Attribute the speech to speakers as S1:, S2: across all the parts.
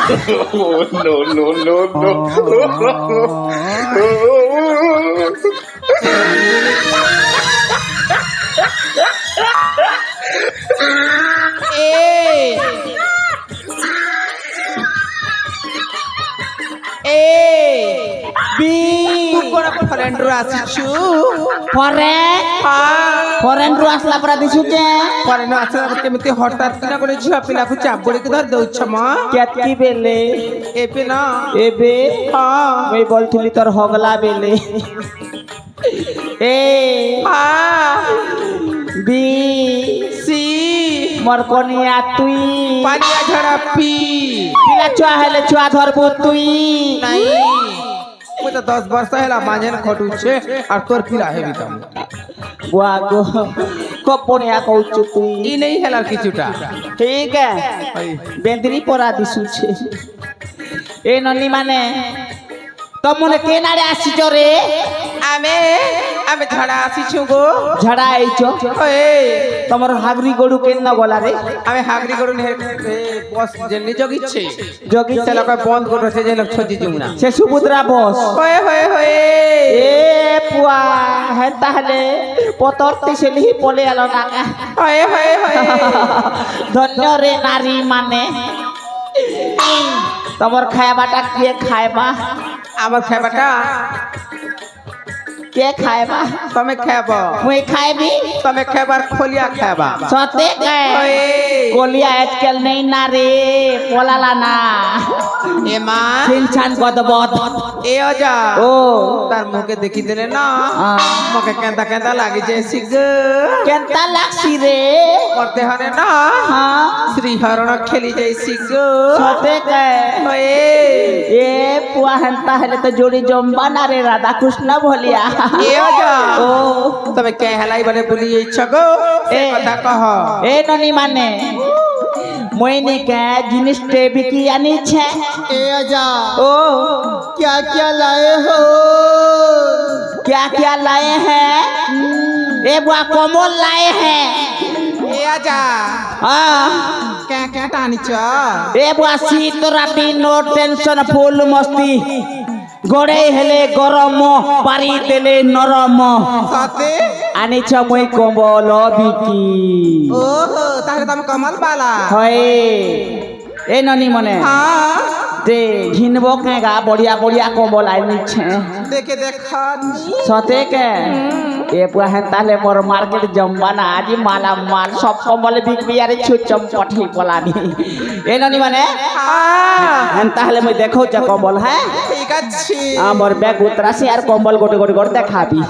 S1: no, no, no, no.
S2: Foreign আসিছু
S3: foreign রু আসলা পরা দিছু কে
S2: ফরেন আসলা কেমিতি হঠাৎ কিনা করে ঝিয়া পিলাକୁ চাবড়িକି ଧରି ଦଉଛ ମ
S3: কেতকি বেলে
S2: ଏବେ ନା
S3: এবে মই বলছিলি তোর হগলা বেলে এ বি
S2: সি
S3: মোর কনিয়া তুই
S2: পানিয়া ঝড়া পি
S3: পিলা ছুয়া হেলে ছুয়া ধরবু তুই
S2: নাই ମୁଁ ତ 10 ବର୍ଷ ହେଲା ମାଝେନ ଖଟୁଛେ আর তোর পিলা হেবি তম
S3: গুয়া গো কপনিয়া কହୁଛୁ তুই
S2: ই নেই হেলা কিছুটা
S3: ঠিক বেন্দ্রি পরা দিছুছে এ নলি মানে তমনে কে নাড়ে আসিছ রে
S2: ଆମେ ଆମେ ଝଡା ଆସିଛୁ ଗୋ
S3: ঝাড়া আইছ
S2: ଏ
S3: তোমার হাগরি গরু কেন গলা রে
S2: ଆମେ ହାଗରି ଗଡୁ ବସ୍ ଯେନି ଜଗିଛେ
S3: জগি
S2: ସେ ଲୋକ ବନ୍ଦ କରୁଛେ ଯେ ଲୋକ ଛଜି ଯୁନା
S3: সে সুভদ্রা বস
S2: ହୋଏ ହୋଏ ହୋଏ
S3: এ পুয়া হে তাহলে পতরতে সেলি পলে আলো নাকা
S2: ହୋଏ ହୋଏ ହୋଏ
S3: ধন্য রে নারী মানে তোমার খাইবাটা কে খাইবা
S2: আমার খাইবাটা
S3: কে খাইবা
S2: ତମେ ଖାଇବ
S3: মুই খাইবি
S2: ତମେ ଖାଇବାର ଖୋଲିଆ ଖାଇବା
S3: সতে কে
S2: ହୋଏ
S3: কোলিয়া আজকাল নেই না রে পলালা না
S2: ଏ ମା
S3: ছিনছান গদবদ
S2: ଏ ଅଜା
S3: ও
S2: তার মুখে দেখিদেলে না মকে কেন্দা কেন্দা লাগি যাইছি গো
S3: কেনতা লাগছি রে
S2: মোর দেহরে না
S3: হ্যাঁ
S2: শ্রী হরণ খেলি যাইছি গো
S3: সতে কে
S2: হোয়ে
S3: এ পুয়া হেনতা হেলে তো জোড়ি জম্বা না রে রাধা কৃষ্ণ ভলিয়া
S2: এ অজা
S3: ও
S2: তবে কে হেলাই বলে বলি যাইছ গো এ কথা কহ
S3: এ ননি মানে মইনি কে জিনিস তে বিকি আনিছে
S2: এ অজা
S3: ओ
S2: क्या क्या लाए हो
S3: क्या क्या लाए हैं ए बुआ कोमल लाए हैं
S2: এ অজা
S3: हाँ
S2: क्या क्या टानी च
S3: ए बुआ शीत राती नो टेंशन फुल मस्ती गोड़े हेले गरम पारी देले नरम
S2: साथे
S3: আনিছ মই কম্বল বিকি
S2: ओहो तारे तम कमल बाला
S3: হয় এ ননি মনে
S2: हाँ
S3: দে ঘিনব কেগা বড়িয়া বড়িয়া কম্বল আনিছে
S2: देखे देखा
S3: সতে কে এ পুয়া হেন তাহলে মোর মার্কেট জম্বা না আজি মালা মাল সব কম্বল বিকবি আরে ছুচম পঠি পলানি এ ননি মানে
S2: हाँ
S3: হেন তাহলে মই দেখো যে কম্বল হ্যাঁ
S2: ঠিক আছে
S3: আমার ব্যাগ উতরাসি আর কম্বল গোটে গোটে করে দেখাবি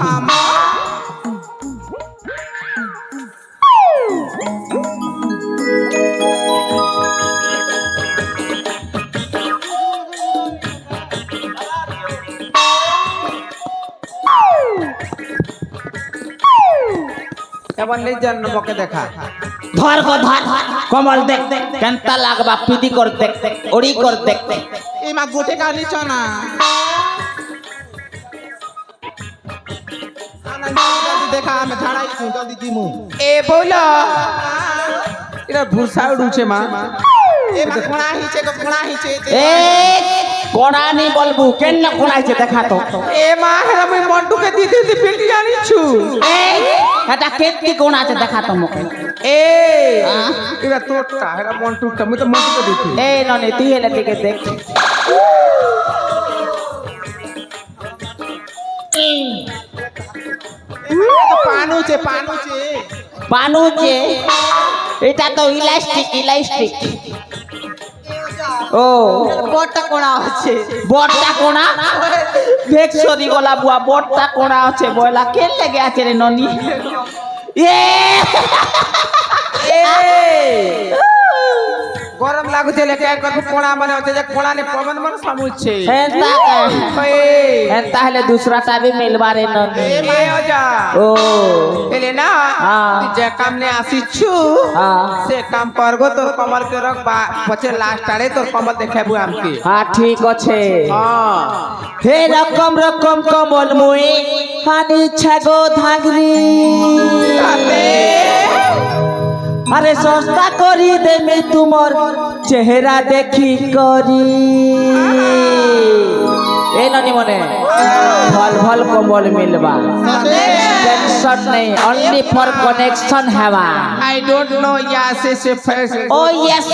S2: এবার নেই জান মকে দেখা
S3: ধর গো ধর কম্বল দেখ কেনতা লাগবা পিদি কর দেখ ওড়ি কর দেখ
S2: এই মা গোটে কানি চ না জলদি দেখা আমি ঝাড়াই জলদি দিমু এ বলো এটা ভুসা উড়ুছে মা এ মা কোনা হিচে গো কোনা হিচে
S3: এ কোনা নি বলবু কেন না কোনাইছে দেখা তো
S2: এ মা হেরা মই মন্টুকে দিতে দিতে পেটি জানিছু
S3: এ এটা কেতি কোনা আছে দেখা তো মকে
S2: এ এটা তোরটা হেরা মন্টুটা মই তো মন্টুকে দিছি
S3: এ ননি তুই এলে দিকে দেখ
S2: পানুছে
S3: পানু যে এটা তো ইলাস্টিক ইলাস্টিক ও
S2: বড়টা কোনা আছে
S3: বড়টা কোনা দেখ সরি গলা বুয়া বড়টা কোনা আছে বয়লা কেন লেগে আছে রে ননি এ
S2: গরম লাগুছে লেকে একবার কোনা মানে হচ্ছে যে কোনা নে পবন মন সামুছে
S3: হেনতা হেনতা হলে দুসরাটা भी मिलवा रे ननी
S2: এ ওজা
S3: ও
S2: এলে না
S3: হ্যাঁ।
S2: তুই যে কাম নে আসিছু
S3: হ্যাঁ
S2: সে কাম করগো তোর কমল के रख पछे लास्ट आड़े তোর কমল দেখাবো আমকে
S3: হ্যাঁ ঠিক আছে
S2: हां
S3: হে রকম রকম কমল মুই হানি ছাগো ধাগরি
S2: তাতে
S3: আরে সস্তা করি দেমি তোমার চেহারা দেখি করি এই ননি মনে ভাল ভাল কম্বল মিলবা টেনশন নেই only for connection হবা
S2: I don't know yes first.
S3: oh yes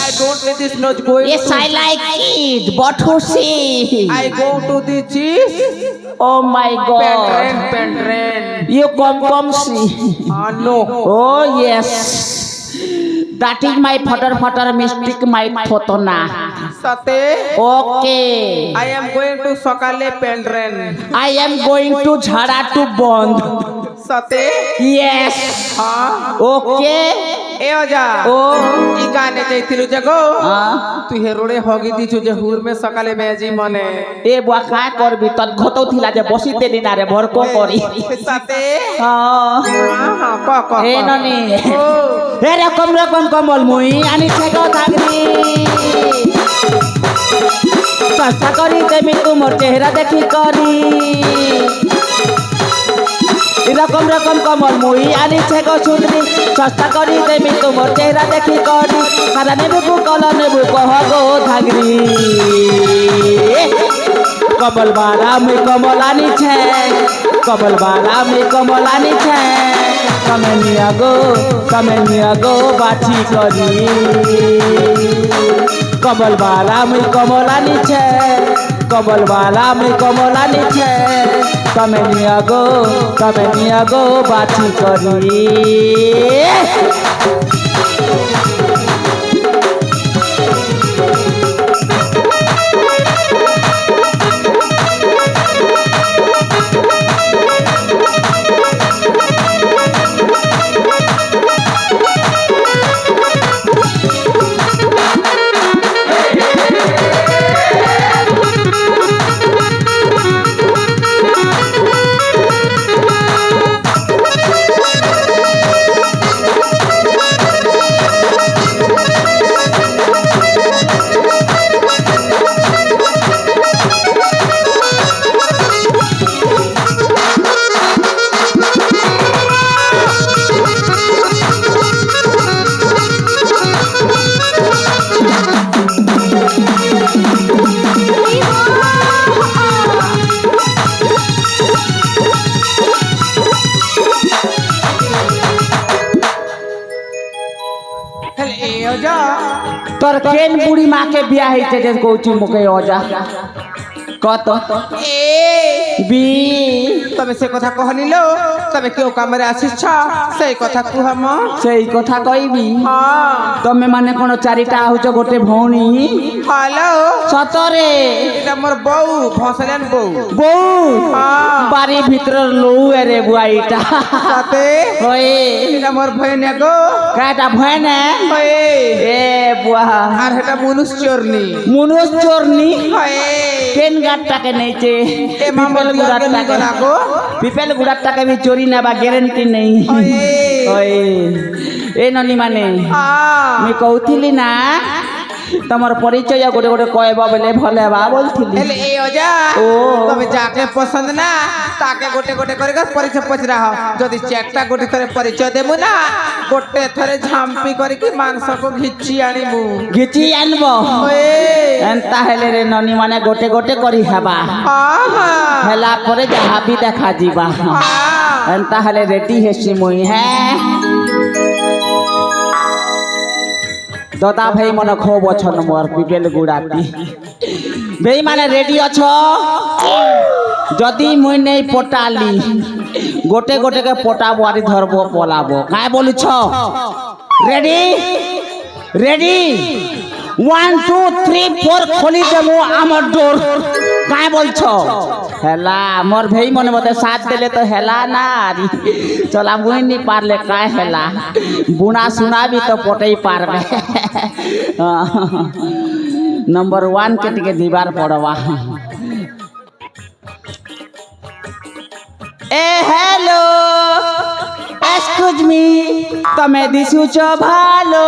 S2: I don't let this not going.
S3: yes I like it but who see
S2: I go to the cheese.
S3: oh my god
S2: Pendren.
S3: you come see
S2: No.
S3: oh yes that is my father mystic my thotona
S2: Sate.
S3: okay
S2: I am going to Sokale Pendren.
S3: I am going to Jhara to Bond.
S2: Sate.
S3: Yes.
S2: हाँ.
S3: Okay.
S2: ए ओजा.
S3: ओ.
S2: ई गाने जाइतिलु जगो.
S3: हाँ.
S2: तू हेरोड़े होगी दिचु जे हुर में सकाले बेजी मने.
S3: ए बुआ काय करबी तत घतो थिला जे बसिते दिना रे भर को करी.
S2: सते.
S3: हाँ.
S2: हाँ क
S3: ए ननी.
S2: ओ.
S3: ए रकम कमल मुई आनी छेगो थागनी. चर्चा करी तेमी तुमर चेहरा देखी करी रकम कमल मुई आनी छेगो सुंदरी चर्चा करी तेमी तुमर चेहरा देखी करी सारा नेबु कल नेबु कहगो धागरी कमल बारा में कमल आनी छे कमल बारा में कमल आनी छे कमेनिया गो बाची करी कमल बाला में कमलानी छे कमल बाला में कमलानी छे कमेनिया गो बाची करी तोर केन बुढ़ी माँ के बिया है जे कोची मुके ओजा कत
S2: ए
S3: बी
S2: तबे से কথা कहनिलो तबे केओ कामरे आसीछ सेई কথা कुहम
S3: सेई कथा कहबी
S2: हां
S3: तमे माने कोन चारिटा होच गोटे भौणी
S2: हेलो
S3: सतरे
S2: एटा मोर बऊ भसलेन बऊ
S3: हां बारी भीतर लौ रे बुआईटा
S2: सते
S3: होए
S2: एटा मोर भयने गो
S3: काटा भयने
S2: होए
S3: ए बुआ
S2: আর এটা মনুষ্য চোরনি
S3: होए केन गाटा के नीचे
S2: ए मामल गुड़ाटा के लागो
S3: पिपल गुड़ाटा के भी चोरी ना बा गारंटी नहीं ओए ए ननी माने
S2: हां
S3: मैं कहउथिली ना तमर परिचय गोटे गोटे कहबा बेले भले बा बोलथिली
S2: एले ए ओजा
S3: ओ
S2: तबे जाके पसंद ना ताके गोटे गोटे करके परिचय पचरा हो जदी चेकटा गोटे थरे परिचय देमु ना गोटे थरे झांपी करके मांस को घिची आनिमु
S3: घिची आनबो
S2: ओए
S3: एंता हेले रे ननी माने गोटे गोटे करी हेबा
S2: हां हां
S3: हेला परे जहा भी देखा जीवा
S2: हां
S3: एंता हेले रेडी हेसी मुई है दादा भाई मन खूब अछन मोर पिपेल गुड़ाती भाई माने रेडी अछ जदी मुई नहीं पटाली गोटे गोटे के पटाबो आरी धरबो पलाबो काय बोलु छ रेडी रेडी 1 2 3 4 खोली देमु आमर डोर काय बोल छ हेला मोर भाई मन मते साथ देले तो हेला ना चला मुई नहीं पारले काय हेला बुना सुना भी तो पटई पारबे नंबर 1 के टिके दीवार पड़वा ए हेलो एक्सक्यूज मी तमे दिसु छ भालो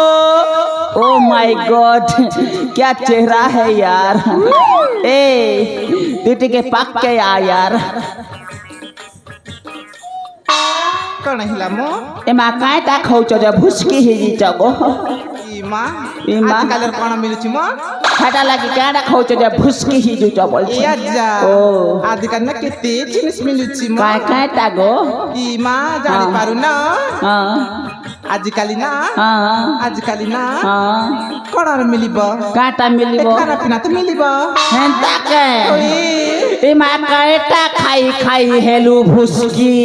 S3: ओ माय गॉड क्या चेहरा है यार ए तू टिके पक के आ यार
S2: कण हिला मो
S3: एमा काय ता खौच जे भुसकी हिजी चगो
S2: মা
S3: ই মা।
S2: আজকালের কোন মিলুছি মো
S3: সেটা লাগি কেডা খাউছ যে ভুসকি হিজুছ বলছ
S2: ইয়া যা
S3: ও
S2: আজকাল না কেতে জিনিস মিলুছি মো
S3: কায় কায়টা গো
S2: ই মা জানি পারু না
S3: হ্যাঁ
S2: আজকালি না
S3: হ্যাঁ
S2: আজকালি না
S3: হ্যাঁ
S2: কোন মিলিব
S3: কাটা মিলিব
S2: খানা পিনা তো মিলিব
S3: হেন্তা কে
S2: ওই
S3: এ মা কায়টা খাই খাই হেলু ভুসকি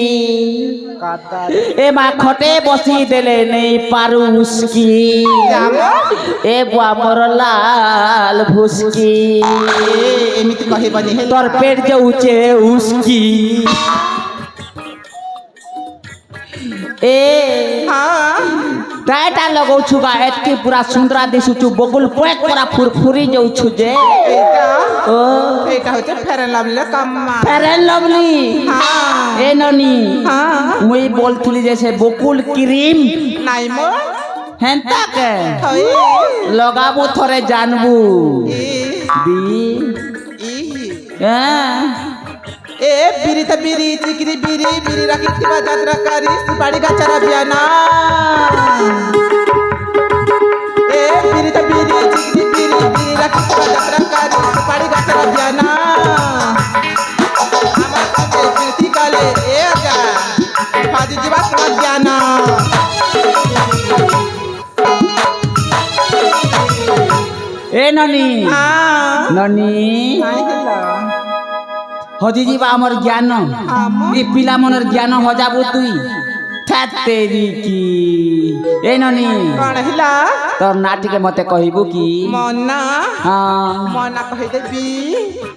S3: এ মা খটে বসি দেলে নেই পারু উস্কি এ বুয়া মোর লাল ভুসকি
S2: এমিতি কহিবনি হে
S3: তোর পেট যাউছে উস্কি এ
S2: হ্যাঁ
S3: টাইটা লগাউছু গা এতকি পুরা সুন্দরা দিশুছু বকুল পয়েক পুরা ফুরফুরি যাউছু যে
S2: এইটা
S3: ও
S2: এইটা হচ্ছে ফেরেন লাভলে কাম্মা
S3: ফেরেন লভলি
S2: হ্যাঁ
S3: এ ননি
S2: হ্যাঁ
S3: মুই বলছিলি যে সে বকুল ক্রিম
S2: নাই মো
S3: হেন্তা কে
S2: হই
S3: লগাবো থরে জানবু
S2: ই
S3: দি
S2: ই
S3: হ্যাঁ
S2: এ বিরিতা বিরি চিকিরি বিরি বিরি রাখি থিবা যাত্রা কারি সুপাড়ি গাছারা বিয়ানা এ বিরিতা বিরি চিকিরি বিরি বিরি রাখি থিবা যাত্রা কারি সুপাড়ি গাছারা বিয়ানা আমার কাছে বিরতি কালে এ আগা ফাজি জিবা তোমার জ্ঞানা
S3: এ ননি
S2: হ্যাঁ
S3: ননি
S2: নাই হেলা
S3: হজি ଯିବା ଆମର ଜ୍ଞାନ ଏ ପିଲାମାନର ଜ୍ଞାନ ହଜାବୁ ତୁଇ ଠାତେରି କି ଏ ନନି
S2: କଣ ହେଲା
S3: ତୋର ନା ଟିକେ ମତେ କହିବୁ କି
S2: ମନା
S3: ହଁ
S2: ମନା କହିଦେବି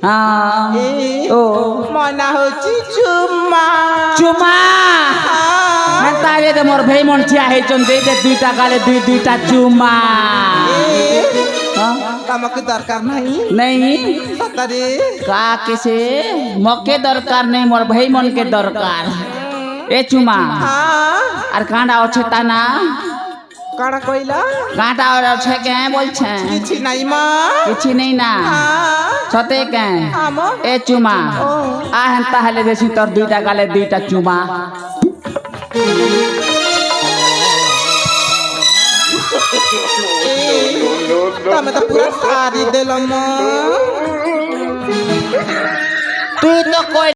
S3: ହଁ
S2: ଏ
S3: ଓ
S2: ମନା ହଉଛି ଚୁମା
S3: ଚୁମା
S2: ହଁ।
S3: ହେନ୍ତା ଯେ ମୋର ଭାଇ ମନ ଠିଆ ହେଇଛନ୍ତି ଯେ ଦୁଇଟା ଗାଲେ ଦୁଇଟା ଚୁମା ହଁ
S2: ତମକୁ ଦରକାର ନାହିଁ
S3: नहीं
S2: ସତରେ
S3: का कैसे मौके दरकार नहीं मोर भाई मन के दरकार ए चुमा
S2: ହଁ
S3: আর কাঁটা আছে তা না
S2: କଣ କହିଲ
S3: কাঁটা আছে কে বলছে
S2: କିଛି ନାହିଁ মা
S3: কিছু নেই না
S2: ହଁ
S3: সতে কে
S2: ଆମ
S3: এ চুমা
S2: ও
S3: আ হেন্তা হলে দেছি তোর দুইটা গালে দুইটা চুমা
S2: ତମେ ତ ପୁରା ସାରି ଦେଲ ମ
S3: তুই তো কই